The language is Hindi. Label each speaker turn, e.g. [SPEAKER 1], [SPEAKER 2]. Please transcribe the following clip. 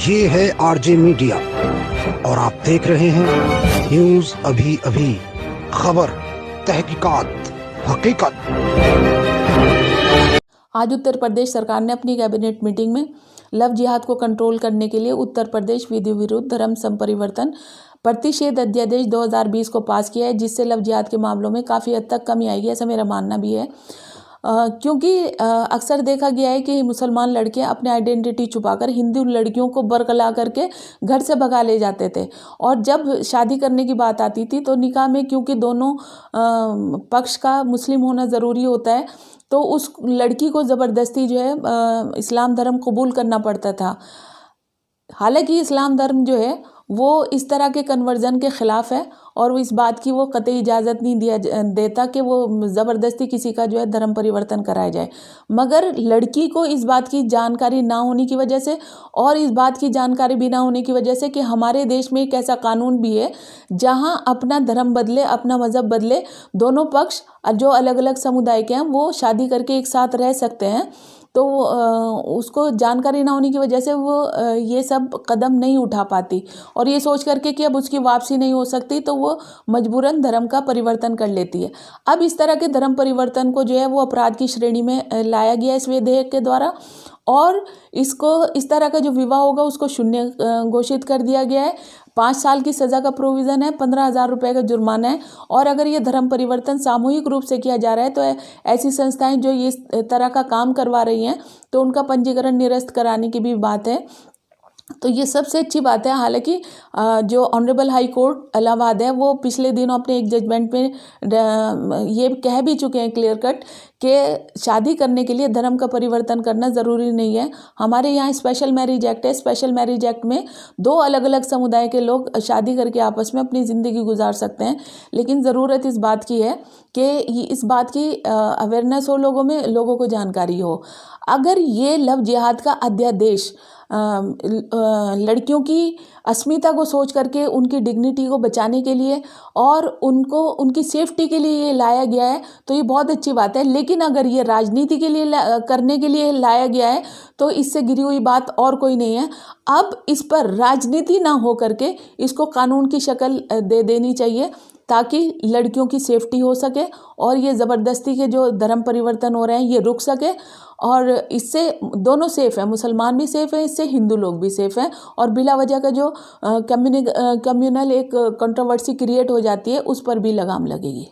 [SPEAKER 1] ये है आरजे मीडिया और आप देख रहे हैं न्यूज अभी अभी, खबर, तहकीकात, हकीकत।
[SPEAKER 2] आज उत्तर प्रदेश सरकार ने अपनी कैबिनेट मीटिंग में लव जिहाद को कंट्रोल करने के लिए उत्तर प्रदेश विधि विरुद्ध धर्म संपरिवर्तन प्रतिषेध अध्यादेश 2020 को पास किया है, जिससे लव जिहाद के मामलों में काफ़ी हद तक कमी आएगी, ऐसा मेरा मानना भी है। क्योंकि अक्सर देखा गया है कि मुसलमान लड़के अपने आइडेंटिटी छुपाकर हिंदू लड़कियों को बरगला करके घर से भगा ले जाते थे, और जब शादी करने की बात आती थी तो निकाह में क्योंकि दोनों पक्ष का मुस्लिम होना ज़रूरी होता है, तो उस लड़की को ज़बरदस्ती जो है इस्लाम धर्म कबूल करना पड़ता था। हालांकि इस्लाम धर्म जो है वो इस तरह के कन्वर्जन के ख़िलाफ़ है और इस बात की वो कतई इजाज़त नहीं देता कि वो ज़बरदस्ती किसी का जो है धर्म परिवर्तन कराया जाए। मगर लड़की को इस बात की जानकारी ना होने की वजह से और इस बात की जानकारी भी ना होने की वजह से कि हमारे देश में एक ऐसा कानून भी है जहां अपना धर्म बदले, अपना मज़हब बदले, दोनों पक्ष जो अलग अलग समुदाय के हैं वो शादी करके एक साथ रह सकते हैं, तो उसको जानकारी ना होने की वजह से वो ये सब कदम नहीं उठा पाती और ये सोच करके कि अब उसकी वापसी नहीं हो सकती, तो वो मजबूरन धर्म का परिवर्तन कर लेती है। अब इस तरह के धर्म परिवर्तन को जो है वो अपराध की श्रेणी में लाया गया इस विधेयक के द्वारा, और इसको इस तरह का जो विवाह होगा उसको शून्य घोषित कर दिया गया है। 5 साल की सज़ा का प्रोविज़न है, 15,000 रुपये का जुर्माना है, और अगर ये धर्म परिवर्तन सामूहिक रूप से किया जा रहा है तो ऐसी संस्थाएं जो इस तरह का काम करवा रही हैं तो उनका पंजीकरण निरस्त कराने की भी बात है। तो ये सबसे अच्छी बात है। हालांकि जो ऑनरेबल हाई कोर्ट इलाहाबाद है वो पिछले दिनों अपने एक जजमेंट में ये कह भी चुके हैं क्लियर कट कि शादी करने के लिए धर्म का परिवर्तन करना ज़रूरी नहीं है। हमारे यहाँ स्पेशल मैरिज एक्ट है। स्पेशल मैरिज एक्ट में 2 अलग अलग समुदाय के लोग शादी करके आपस में अपनी ज़िंदगी गुजार सकते हैं, लेकिन ज़रूरत इस बात की है कि इस बात की अवेयरनेस हो लोगों में, लोगों को जानकारी हो। अगर ये लव जिहाद का अध्यादेश लड़कियों की अस्मिता को सोच करके उनकी डिग्निटी को बचाने के लिए और उनको उनकी सेफ्टी के लिए ये लाया गया है तो ये बहुत अच्छी बात है, लेकिन अगर ये राजनीति के लिए करने के लिए लाया गया है तो इससे गिरी हुई बात और कोई नहीं है। अब इस पर राजनीति ना हो करके इसको कानून की शक्ल दे देनी चाहिए ताकि लड़कियों की सेफ्टी हो सके और ये ज़बरदस्ती के जो धर्म परिवर्तन हो रहे हैं ये रुक सके, और इससे दोनों सेफ़ हैं, मुसलमान भी सेफ़ हैं, इससे हिंदू लोग भी सेफ़ हैं, और बिला वजह का जो कम्युनल एक कंट्रोवर्सी क्रिएट हो जाती है उस पर भी लगाम लगेगी।